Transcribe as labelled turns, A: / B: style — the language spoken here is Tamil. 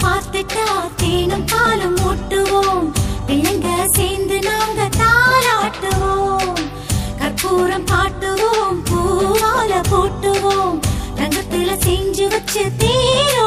A: பார்த்துட்டா தேனும் பாலும் ஊட்டுவோம், பிள்ளைங்க சேர்ந்து நாங்க தாளாட்டுவோம். கற்பூரம் காட்டுவோம், பூவால போட்டுவோம், ரங்கத்துல செஞ்சு வச்சு தேரோட்டுவோம்.